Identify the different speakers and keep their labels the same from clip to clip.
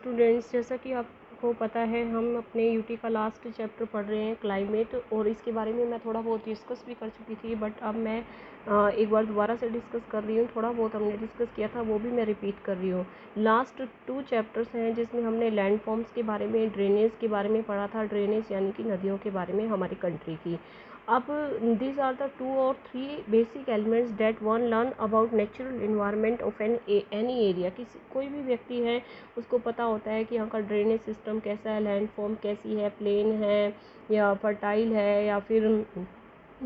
Speaker 1: Students, जैसा कि आपको पता है हम अपने यूटी का लास्ट चैप्टर पढ़ रहे हैं क्लाइमेट, और इसके बारे में मैं थोड़ा बहुत डिस्कस भी कर चुकी थी, बट अब मैं एक बार दोबारा से डिस्कस कर रही हूँ। थोड़ा बहुत हमने डिस्कस किया था वो भी मैं रिपीट कर रही हूँ। लास्ट 2 चैप्टर्स हैं जिसमें हमने लैंड फॉर्म्स के बारे में, ड्रेनेज के बारे में पढ़ा था, ड्रेनेज यानी कि नदियों के बारे में हमारी कंट्री की। अब these are the 2 or 3 basic elements that one learn about natural environment of any area। किसी कोई भी व्यक्ति है उसको पता होता है कि यहाँ का ड्रेनेज सिस्टम कैसा है, लैंड फॉर्म कैसी है, प्लेन है या फर्टाइल है या फिर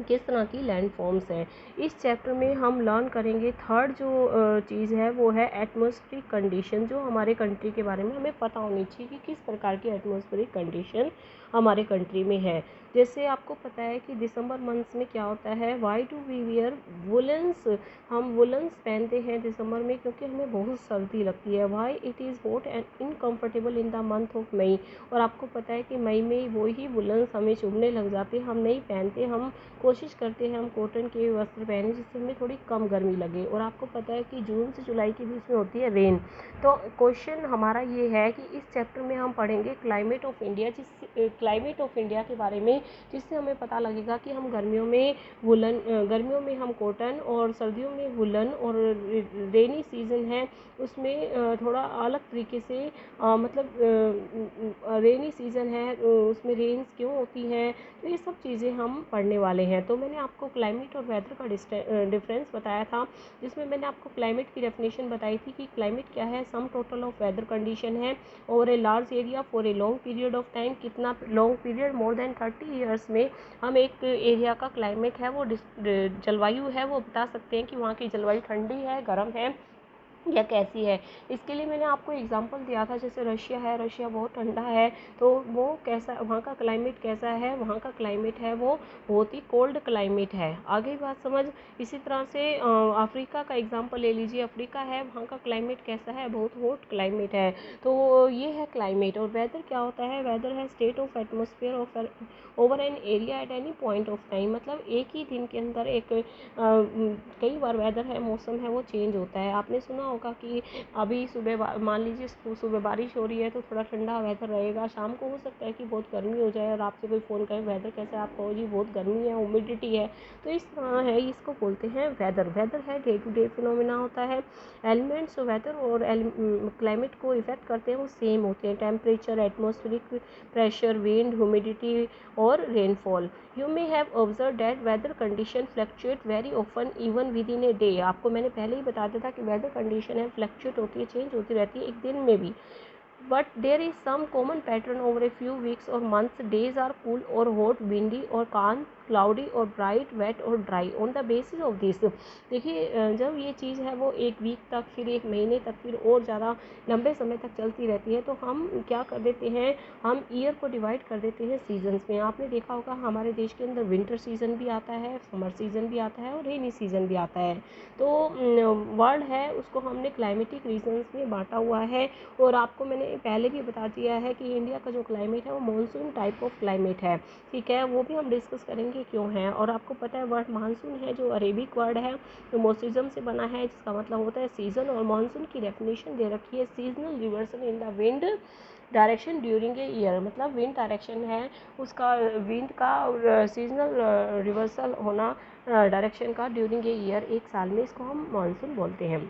Speaker 1: किस तरह की लैंड फॉर्म्स हैं। इस चैप्टर में हम लर्न करेंगे थर्ड जो चीज़ है वो है एटमॉस्फेरिक कंडीशन, जो हमारे कंट्री के बारे में हमें पता होनी चाहिए कि किस प्रकार की एटमॉस्फेरिक कंडीशन हमारे कंट्री में है। जैसे आपको पता है कि दिसंबर मंथ्स में क्या होता है, why do we wear woollens, हम वुलन्स पहनते हैं दिसंबर में क्योंकि हमें बहुत सर्दी लगती है। Why it is hot and uncomfortable in the month of May, और आपको पता है कि मई में वो ही वुलन्स हमें चुभने लग जाते हैं, हम नहीं पहनते, हम कोशिश करते हैं हम कॉटन के वस्त्र पहने जिससे हमें थोड़ी कम गर्मी लगे। और आपको पता है कि जून से जुलाई के बीच में होती है रेन। तो क्वेश्चन हमारा ये है कि इस चैप्टर में हम पढ़ेंगे climate of India, climate of India के बारे में, जिससे हमें पता लगेगा कि हम गर्मियों में हम कॉटन और सर्दियों में वुलन, और रेनी सीजन है उसमें थोड़ा अलग तरीके से मतलब रेनी सीजन है उसमें रेन्स क्यों होती हैं, तो ये सब चीज़ें हम पढ़ने वाले हैं। तो मैंने आपको क्लाइमेट और वेदर का डिफरेंस बताया था, जिसमें मैंने आपको क्लाइमेट की डेफिनेशन बताई थी कि क्लाइमेट क्या है, sum total of weather condition है over a large area for a long period of time. कितना long period, more than 30 years में हम एक एरिया का क्लाइमेट है वो जलवायु है वो बता सकते हैं कि वहाँ की जलवायु ठंडी है, गर्म है या कैसी है। इसके लिए मैंने आपको एग्जांपल दिया था, जैसे रशिया है, रशिया बहुत ठंडा है तो वो कैसा, वहाँ का क्लाइमेट कैसा है, वहाँ का क्लाइमेट है वो बहुत ही कोल्ड क्लाइमेट है। आगे बात समझ। इसी तरह से अफ्रीका का एग्जांपल ले लीजिए, अफ्रीका है, वहाँ का क्लाइमेट कैसा है, बहुत हॉट क्लाइमेट है। तो ये है क्लाइमेट। और वेदर क्या होता है, वेदर है state of atmosphere of over an area at any point of time, मतलब एक ही दिन के अंदर कई बार वेदर है, मौसम है वो चेंज होता है। आपने सुना होगा कि अभी सुबह मान लीजिए सुबह बारिश हो रही है तो थोड़ा ठंडा वेदर रहेगा, शाम को हो सकता है कि बहुत गर्मी हो जाए और आपसे कोई फ़ोन करे वेदर कैसा है, आप कहो जी बहुत गर्मी है, ह्यूमिडिटी है। तो इस तरह है, इसको बोलते हैं वेदर। वेदर है डे टू डे फिनोमिना होता है। एलिमेंट्स वेदर और क्लाइमेट को इफेक्ट करते हैं वो सेम होते हैं, temperature, atmospheric pressure, wind, humidity और rainfall. You may have observe that weather condition fluctuate very often even within a day. आपको मैंने पहले ही बता दिया था कि वेदर कंडीशन है फ्लक्चुएट होती है, चेंज होती रहती है एक दिन में भी, but there is some common pattern over a few weeks or months. Days are cool or hot, windy or calm, cloudy or bright, wet or dry. On the basis of this, देखिए जब ये चीज़ है वो एक week तक, फिर एक महीने तक, फिर और ज़्यादा लंबे समय तक चलती रहती है, तो हम क्या कर देते हैं, हम ईयर को डिवाइड कर देते हैं सीजन्स में। आपने देखा होगा हमारे देश के अंदर विंटर सीजन भी आता है, समर सीजन भी आता है और रेनी सीजन भी आता है। तो वर्ल्ड है उसको हमने क्लाइमेटिक रीजन्स में बांटा हुआ है। और आपको मैंने पहले भी बता दिया है कि इंडिया का जो क्लाइमेट है वो मानसून टाइप ऑफ क्लाइमेट है, ठीक है, वो भी हम डिस्कस करेंगे क्यों है। और आपको पता है वर्ड मानसून है जो अरेबिक वर्ड है, जो मोसिज्म से बना है, जिसका मतलब होता है सीजन। और मानसून की डेफिनेशन दे रखी है, seasonal reversal in the wind direction during a year, मतलब विंड डायरेक्शन है उसका, विंड का सीजनल रिवर्सल होना डायरेक्शन का ड्यूरिंग ए ईयर, एक साल में, इसको हम मानसून बोलते हैं।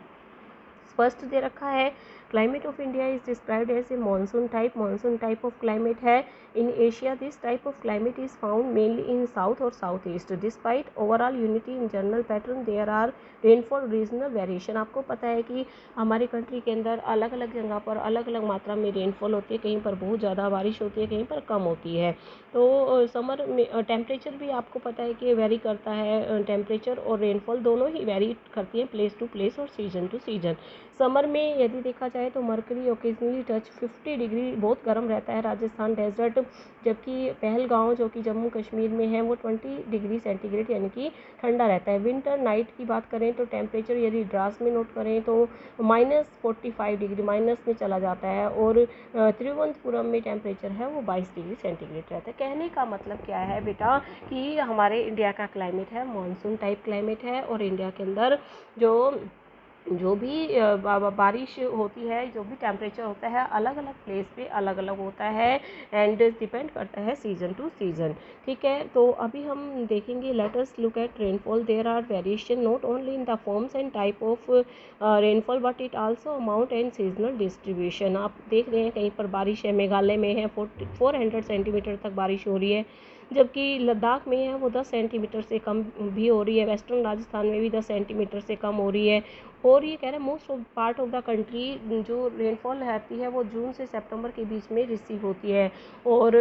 Speaker 1: फर्स्ट दे रखा है climate of India is described as a monsoon type of climate है in Asia. This type of climate is found mainly in south और south east. Despite overall unity in general pattern there are rainfall regional variation. आपको पता है कि हमारी country के अंदर अलग अलग जगह पर अलग अलग मात्रा में रेनफॉल होती है, कहीं पर बहुत ज़्यादा बारिश होती है, कहीं पर कम होती है। तो समर में टेम्परेचर भी आपको पता है कि वेरी करता है, टेम्परेचर और रेनफॉल दोनों ही वेरी करती है प्लेस टू प्लेस और सीजन टू सीजन। समर में यदि देखा जाए तो मर्करी ओकेजनली टच 50 डिग्री, बहुत गर्म रहता है राजस्थान डेजर्ट, जबकि पहलगांव जो कि जम्मू कश्मीर में है वो 20 डिग्री सेंटीग्रेड यानी कि ठंडा रहता है। विंटर नाइट की बात करें तो टेम्परेचर यदि द्रास में नोट करें तो -45 डिग्री, माइनस में चला जाता है। और तिरुवनंतपुरम में टेम्परेचर है वो 22 डिग्री सेंटीग्रेड रहता है। कहने का मतलब क्या है बेटा कि हमारे इंडिया का क्लाइमेट है मानसून टाइप क्लाइमेट है, और इंडिया के अंदर जो जो भी बारिश होती है, जो भी टेम्परेचर होता है, अलग अलग प्लेस पे अलग अलग होता है एंड डिपेंड करता है सीज़न टू सीज़न। ठीक है, तो अभी हम देखेंगे, let us look at rainfall. There are variation not only in the forms and type of rainfall but it also amount and seasonal distribution. आप देख रहे हैं कहीं पर बारिश है, मेघालय में है 400 सेंटीमीटर तक बारिश हो रही है, जबकि लद्दाख में है वो 10 सेंटीमीटर से कम भी हो रही है, वेस्टर्न राजस्थान में भी 10 सेंटीमीटर से कम हो रही है। और ये कह रहे हैं most of part of the country जो रेनफॉल रहती है वो जून से सितंबर के बीच में रिसीव होती है। और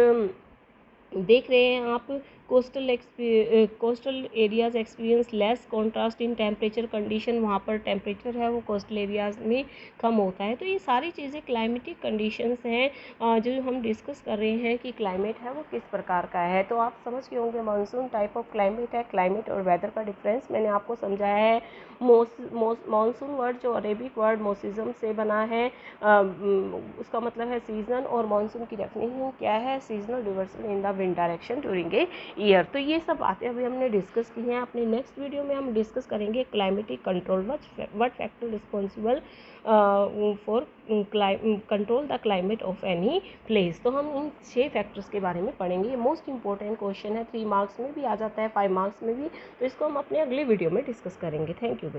Speaker 1: देख रहे हैं आप, coastal areas experience less contrast in temperature condition. वहाँ पर टेम्परेचर है वो कोस्टल एरियाज में कम होता है। तो ये सारी चीज़ें क्लाइमेटिक कंडीशंस हैं जो हम डिस्कस कर रहे हैं कि क्लाइमेट है वो किस प्रकार का है। तो आप समझ गए होंगे मानसून टाइप ऑफ क्लाइमेट है, क्लाइमेट और वेदर का डिफरेंस मैंने आपको समझाया है। मानसून वर्ड जो अरेबिक वर्ड मोसिज्म से बना है, उसका मतलब है सीजन, और मानसून की डेफिनेशन क्या है, seasonal reversal in the wind direction during a year. तो ये सब बातें अभी हमने डिस्कस की हैं। अपनी नेक्स्ट वीडियो में हम डिस्कस करेंगे climatic control, what factor responsible for control the climate of any place. तो हम इन 6 फैक्टर्स के बारे में पढ़ेंगे। ये मोस्ट इंपॉर्टेंट क्वेश्चन है, 3 मार्क्स में भी आ जाता है, 5 मार्क्स में भी। तो इसको हम अपने अगले वीडियो में डिस्कस करेंगे। Thank you.